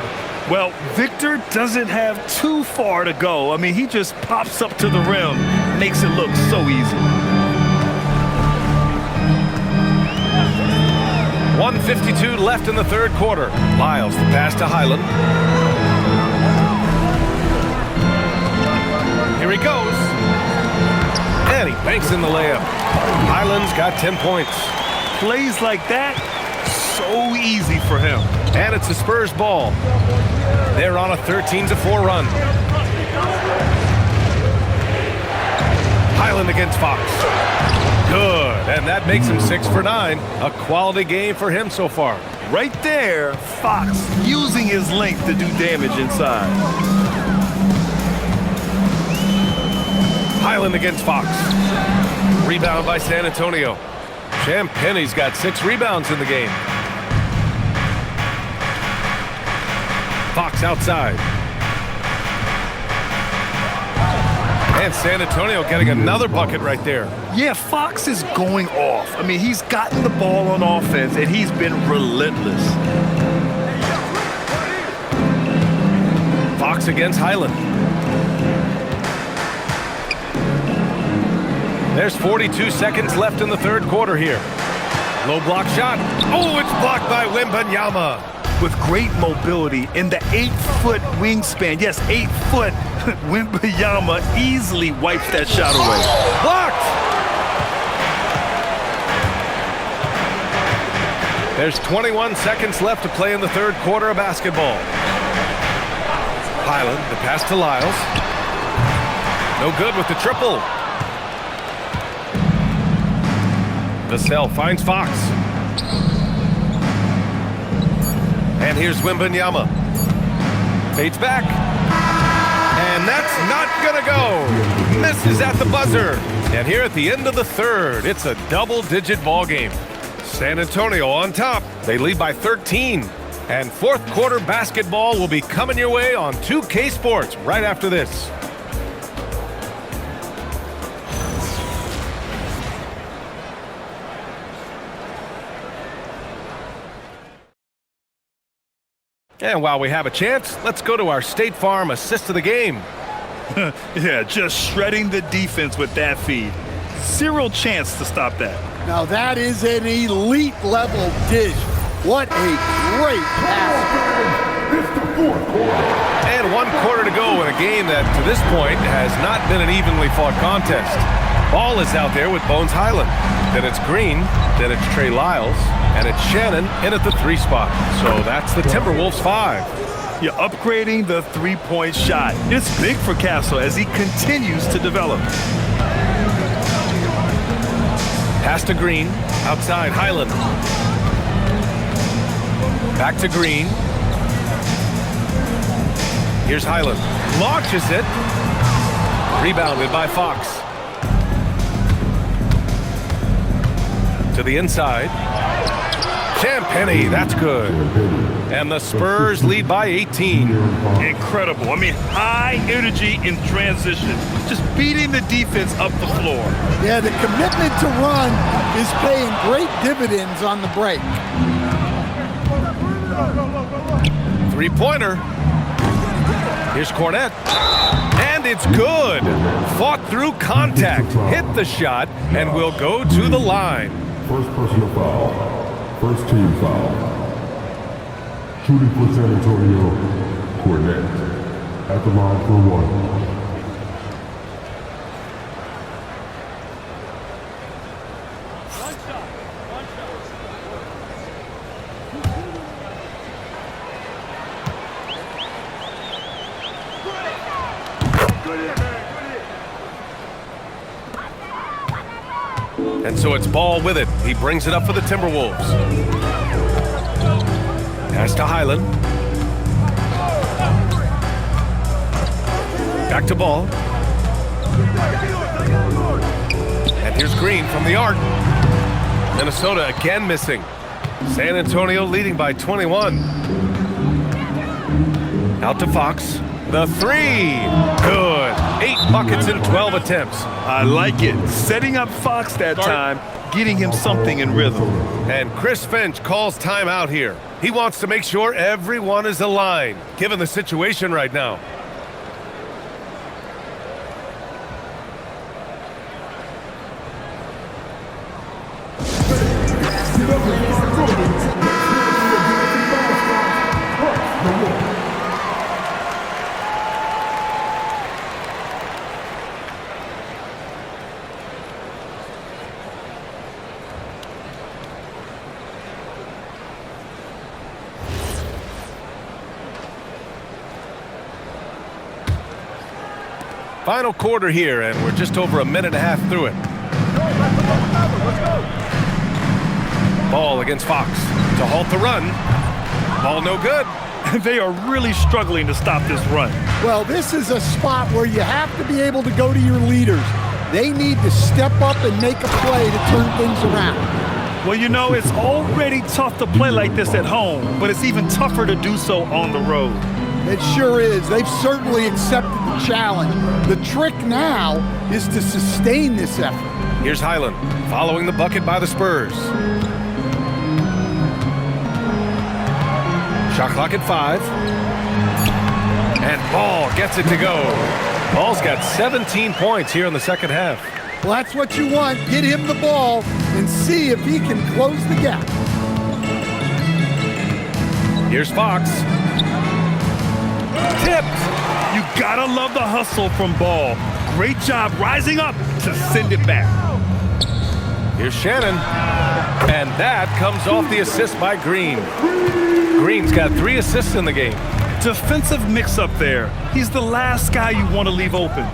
Well, Victor doesn't have too far to go. I mean, he just pops up to the rim, makes it look so easy. 1:52 left in the third quarter. Lyles, the pass to Highland. Here he goes. And he banks in the layup. Highland's got 10 points. Plays like that, so easy for him. And it's the Spurs ball. They're on a 13-4 run. Highland against Fox. Good. And that makes him 6 for 9. A quality game for him so far. Right there, Fox using his length to do damage inside. Highland against Fox. Rebound by San Antonio. Champagnie's got 6 rebounds in the game. Fox outside. And San Antonio getting another bucket right there. Yeah, Fox is going off. I mean, he's gotten the ball on offense, and he's been relentless. Fox against Highland. There's 42 seconds left in the third quarter here. Low block shot. Oh, it's blocked by Wembanyama. With great mobility in the 8-foot wingspan. Yes, 8 foot. Wembanyama easily wipes that shot away. Blocked! There's 21 seconds left to play in the third quarter of basketball. Highland, the pass to Lyles. No good with the triple. Vassell finds Fox. And here's Wembanyama. Fades back. And that's not gonna go. Misses at the buzzer. And here at the end of the third, it's a double-digit ball game. San Antonio on top. They lead by 13. And fourth quarter basketball will be coming your way on 2K Sports right after this. And while we have a chance, let's go to our State Farm assist of the game. Yeah, just shredding the defense with that feed. Zero chance to stop that. Now that is an elite level dish. What a great pass. And 1 quarter to go in a game that to this point has not been an evenly fought contest. Ball is out there with Bones Highland. Then it's Green, then it's Trey Lyles, and it's Shannon in at the 3 spot. So that's the Timberwolves 5. You're upgrading the three-point shot. It's big for Castle as he continues to develop. Pass to Green, outside Highland. Back to Green. Here's Highland. Launches it. Rebounded by Fox. To the inside. Champagny, that's good. And the Spurs lead by 18. Incredible. I mean, high energy in transition. Just beating the defense up the floor. Yeah, the commitment to run is paying great dividends on the break. Three-pointer. Here's Cornette. And it's good. Fought through contact. Hit the shot and will go to the line. First personal foul. First team foul. Shooting for San Antonio, Cornette. At the line for 1. And so it's Ball with it. He brings it up for the Timberwolves. Pass to Highland. Back to Ball. And here's Green from the arc. Minnesota again missing. San Antonio leading by 21. Out to Fox. The 3. Good. 8 buckets in 12 attempts. I like it. Setting up Fox that time, getting him something in rhythm. And Chris Finch calls timeout here. He wants to make sure everyone is aligned, given the situation right now. Final quarter here, and we're just over a minute and a half through it. Ball against Fox to halt the run. Ball no good. They are really struggling to stop this run. Well, this is a spot where you have to be able to go to your leaders. They need to step up and make a play to turn things around. Well, you know, it's already tough to play like this at home, but it's even tougher to do so on the road. It sure is. They've certainly accepted the challenge. The trick now is to sustain this effort. Here's Highland following the bucket by the Spurs. Shot clock at 5. And Ball gets it to go. Ball's got 17 points here in the second half. Well, that's what you want. Get him the ball and see if he can close the gap. Here's Fox. Tipped. You gotta love the hustle from Ball. Great job rising up to send it back. Here's Shannon. And that comes off the assist by Green. Green's got 3 assists in the game. Defensive mix-up there. He's the last guy you want to leave open.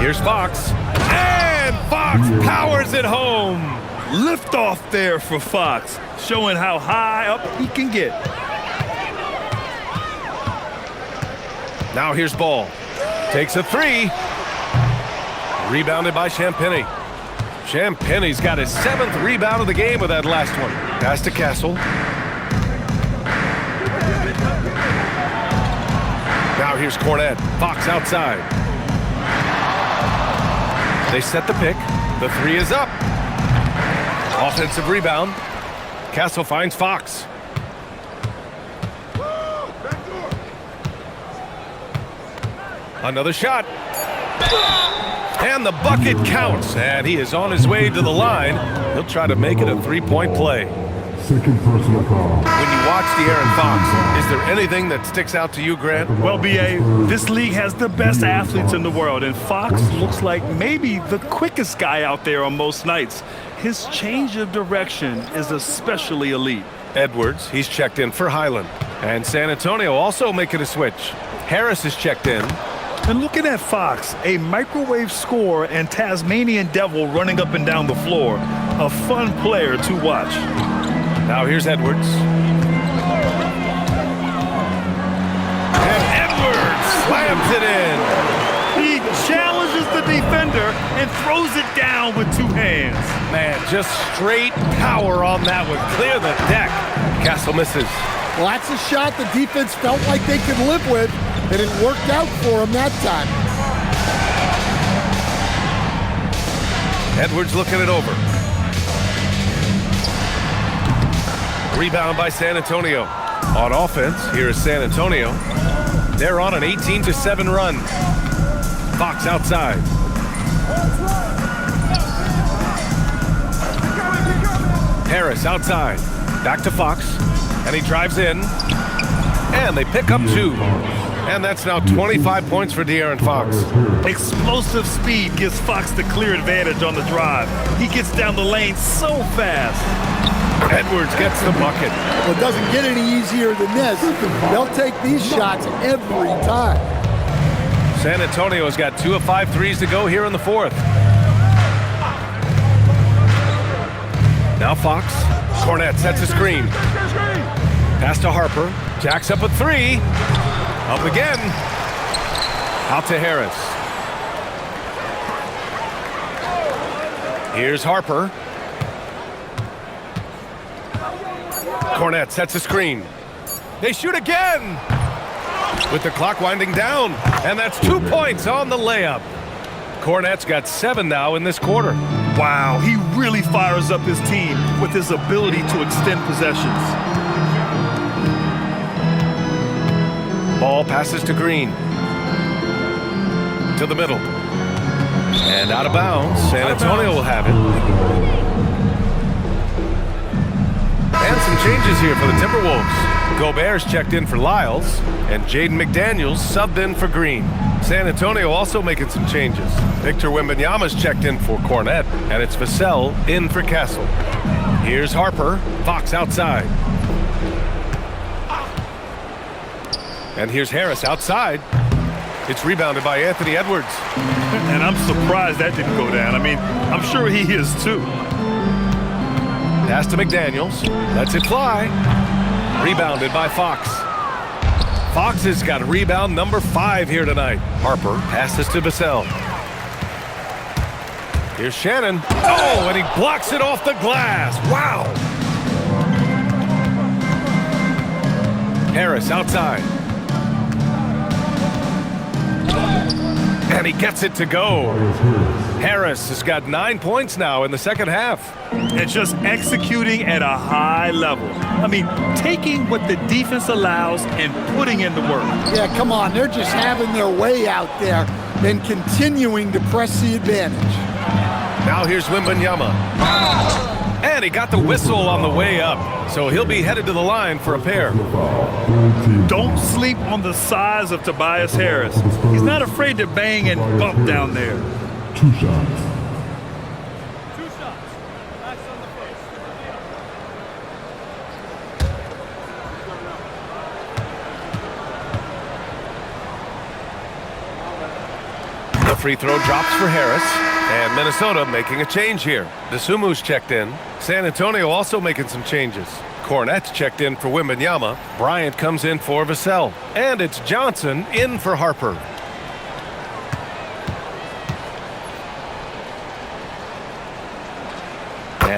Here's Fox. And Fox powers it home. Lift off there for Fox, showing how high up he can get. Now here's Ball. Takes a 3. Rebounded by Champagny. Champagne's got his 7th rebound of the game with that last one. Pass to Castle. Now here's Cornette. Fox outside. They set the pick. The 3 is up. Offensive rebound. Castle finds Fox. Another shot. And the bucket counts. And he is on his way to the line. He'll try to make it a 3-point play. Second personal foul. When you watch De'Aaron Fox, is there anything that sticks out to you, Grant? Well, B.A., this league has the best athletes in the world, and Fox looks like maybe the quickest guy out there on most nights. His change of direction is especially elite. Edwards, he's checked in for Highland. And San Antonio also making a switch. Harris is checked in. And looking at Fox, a microwave scorer and Tasmanian devil running up and down the floor. A fun player to watch. Now here's Edwards. And Edwards slams it in. He challenges the defender and throws it down with 2 hands. Man, just straight power on that one. Clear the deck. Castle misses. Well, that's a shot the defense felt like they could live with, and it worked out for them that time. Edwards looking it over. Rebound by San Antonio. On offense, here is San Antonio. They're on an 18-7 run. Fox outside. Harris outside. Back to Fox. And he drives in. And they pick up 2. And that's now 25 points for De'Aaron Fox. Explosive speed gives Fox the clear advantage on the drive. He gets down the lane so fast. Edwards gets the bucket. Well, it doesn't get any easier than this. They'll take these shots every time. San Antonio's got 2 of 5 threes to go here in the 4th. Now Fox. Cornette sets a screen. Pass to Harper. Jacks up a 3. Up again. Out to Harris. Here's Harper. Cornette sets a screen. They shoot again. With the clock winding down. And that's 2 points on the layup. Cornette's got 7 now in this quarter. Wow, he really fires up his team with his ability to extend possessions. Ball passes to Green. To the middle. And out of bounds. San Antonio will have it. And some changes here for the Timberwolves. Gobert's checked in for Lyles. And Jaden McDaniels subbed in for Green. San Antonio also making some changes. Victor Wembanyama's checked in for Cornette. And it's Vassell in for Castle. Here's Harper. Fox outside. And here's Harris outside. It's rebounded by Anthony Edwards. And I'm surprised that didn't go down. I mean, I'm sure he is too. Pass to McDaniels. Lets it fly. Rebounded by Fox. Fox has got rebound number 5 here tonight. Harper passes to Vassell. Here's Shannon. Oh, and he blocks it off the glass. Wow. Harris outside. And he gets it to go. Harris has got 9 points now in the second half. And just executing at a high level. I mean, taking what the defense allows and putting in the work. Yeah, come on. They're just having their way out there and continuing to press the advantage. Now here's Wembanyama. And he got the whistle on the way up. So he'll be headed to the line for a pair. Don't sleep on the size of Tobias Harris. He's not afraid to bang and bump down there. 2 shots. The free throw drops for Harris. And Minnesota making a change here. Desumu's checked in. San Antonio also making some changes. Cornette's checked in for Wembanyama. Bryant comes in for Vassell. And it's Johnson in for Harper.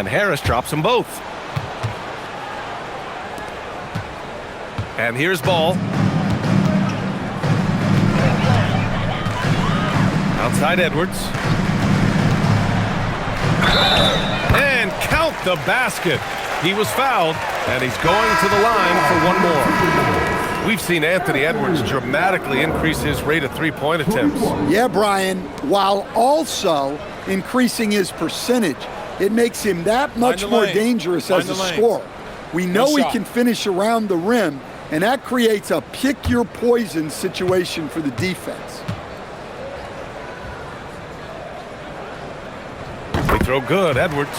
And Harris drops them both. And here's Ball. Outside Edwards. And count the basket. He was fouled, and he's going to the line for one more. We've seen Anthony Edwards dramatically increase his rate of three-point attempts. Yeah, Brian, while also increasing his percentage. It makes him that much more dangerous as a scorer. We know he can finish around the rim, and that creates a pick-your-poison situation for the defense. They throw good, Edwards.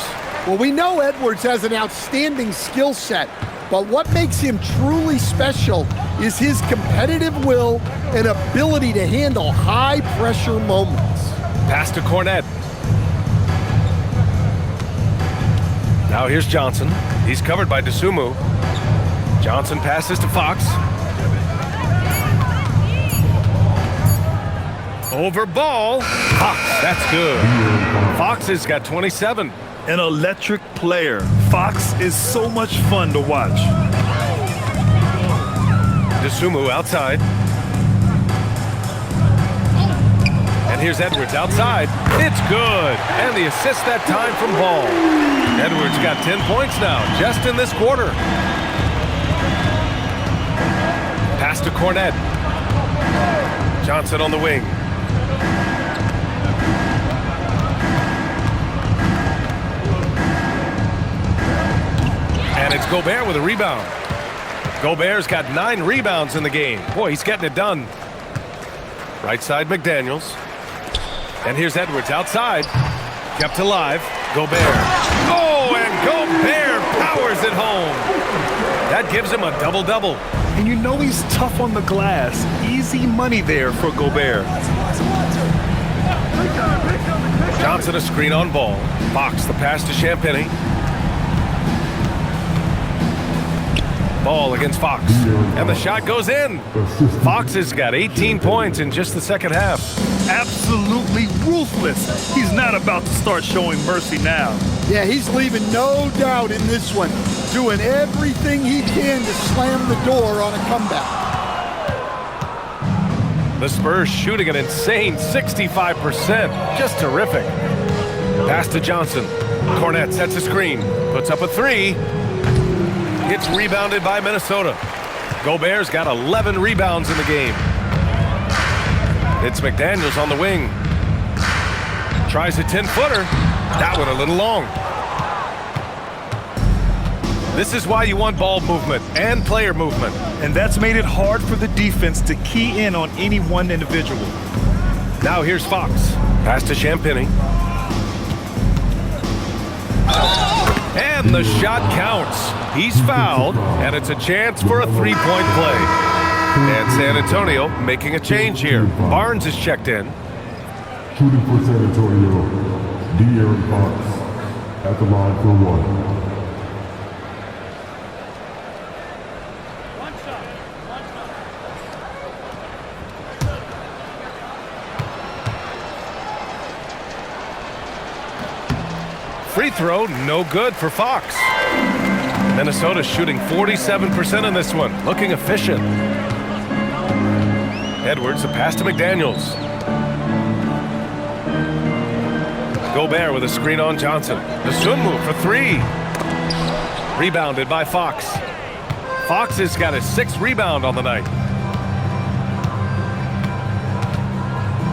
Well, we know Edwards has an outstanding skill set, but what makes him truly special is his competitive will and ability to handle high-pressure moments. Pass to Cornette. Now here's Johnson. He's covered by Dosunmu. Johnson passes to Fox. Over Ball. Fox, that's good. Fox has got 27. An electric player. Fox is so much fun to watch. Dosunmu outside. And here's Edwards outside. It's good. And the assist that time from Ball. Edwards got 10 points now, just in this quarter. Pass to Cornette. Johnson on the wing. And it's Gobert with a rebound. Gobert's got 9 rebounds in the game. Boy, he's getting it done. Right side, McDaniels. And here's Edwards outside. Kept alive. Gobert. Oh, and Gobert powers it home. That gives him a double-double. And you know he's tough on the glass. Easy money there for Gobert. Johnson a screen on Ball. Fox the pass to Champagnie. Ball against Fox. And the shot goes in. Fox has got 18 points in just the second half. Absolutely ruthless. He's not about to start showing mercy now. Yeah, he's leaving no doubt in this one. Doing everything he can to slam the door on a comeback. The Spurs shooting an insane 65%. Just terrific. Pass to Johnson. Cornette sets a screen. Puts up a three. It's rebounded by Minnesota. Gobert's got 11 rebounds in the game. It's McDaniels on the wing. Tries a 10-footer. That one a little long. This is why you want ball movement and player movement. And that's made it hard for the defense to key in on any one individual. Now here's Fox. Pass to Champagnie. And the shot counts. He's fouled, and it's a chance for a three-point play. And San Antonio making a change here. Barnes is checked in. Shooting for San Antonio, De'Aaron Fox at the line for one. Free throw, no good for Fox. Minnesota shooting 47% in this one, looking efficient. Edwards, a pass to McDaniels. Gobert with a screen on Johnson. Dosunmu for three. Rebounded by Fox. Fox has got his 6th rebound on the night.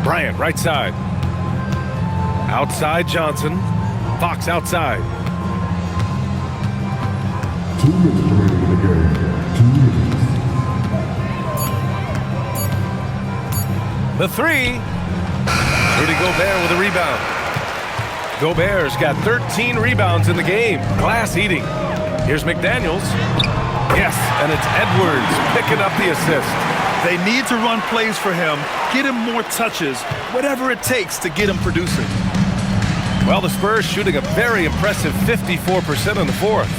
Bryant, right side. Outside Johnson. Fox outside. 2 minutes remaining in the game. 2 minutes. The three. Rudy Gobert with a rebound. Gobert's got 13 rebounds in the game. Glass eating. Here's McDaniels. Yes, and it's Edwards picking up the assist. They need to run plays for him, get him more touches, whatever it takes to get him producing. Well, the Spurs shooting a very impressive 54% in the fourth.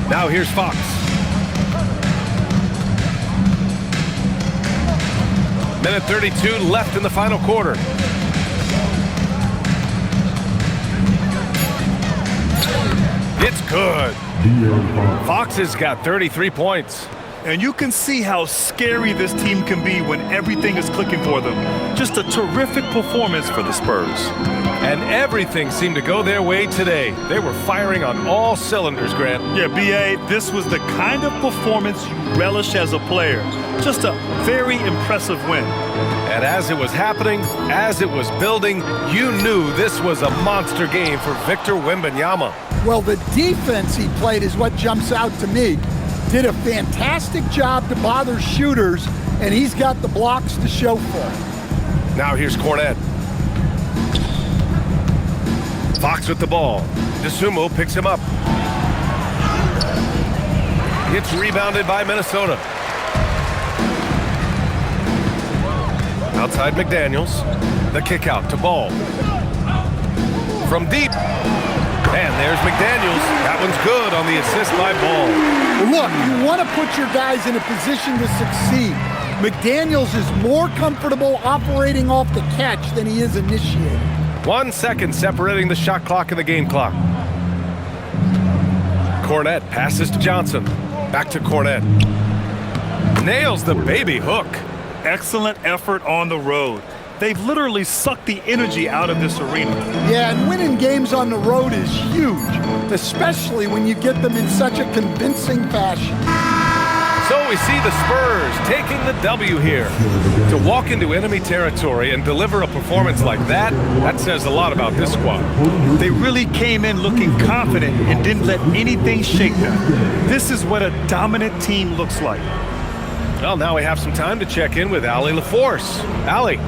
Now here's Fox. Minute 32 left in the final quarter. It's good. De'Aaron Fox. Fox has got 33 points. And you can see how scary this team can be when everything is clicking for them. Just a terrific performance for the Spurs. And everything seemed to go their way today. They were firing on all cylinders, Grant. Yeah, B.A., this was the kind of performance you relish as a player. Just a very impressive win. And as it was happening, as it was building, you knew this was a monster game for Victor Wembanyama. Well, the defense he played is what jumps out to me. Did a fantastic job to bother shooters, and he's got the blocks to show for it. Now here's Cornette. Fox with the ball. DeSumo picks him up. It's rebounded by Minnesota. Outside McDaniels. The kick out to Ball. From deep. And there's McDaniels. That one's good on the assist by Ball. Look, you want to put your guys in a position to succeed. McDaniels is more comfortable operating off the catch than he is initiating. 1 second separating the shot clock and the game clock. Cornette passes to Johnson. Back to Cornette. Nails the baby hook. Excellent effort on the road. They've literally sucked the energy out of this arena. Yeah, and winning games on the road is huge, especially when you get them in such a convincing fashion. So we see the Spurs taking the W here. To walk into enemy territory and deliver a performance like that, that says a lot about this squad. They really came in looking confident and didn't let anything shake them. This is what a dominant team looks like. Well, now we have some time to check in with Allie LaForce. Allie.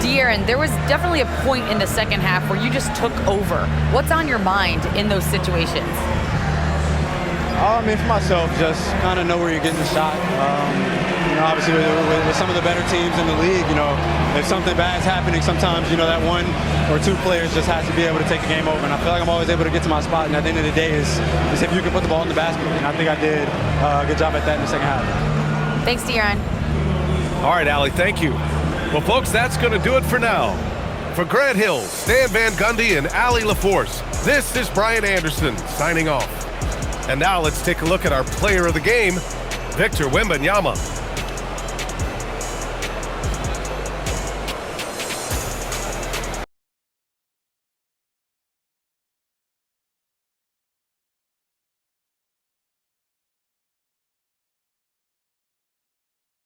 De'Aaron, there was definitely a point in the second half where you just took over. What's on your mind in those situations? I mean, for myself, just kind of know where you're getting the shot. Obviously with some of the better teams in the league, if something bad's happening, sometimes, that one or two players just has to be able to take the game over. And I feel like I'm always able to get to my spot. And at the end of the day is if you can put the ball in the basket. And I think I did a good job at that in the second half. Thanks, De'Aaron. All right, Allie, thank you. Well, folks, that's going to do it for now. For Grant Hill, Stan Van Gundy, and Allie LaForce, this is Brian Anderson signing off. And now let's take a look at our player of the game, Victor Wembanyama.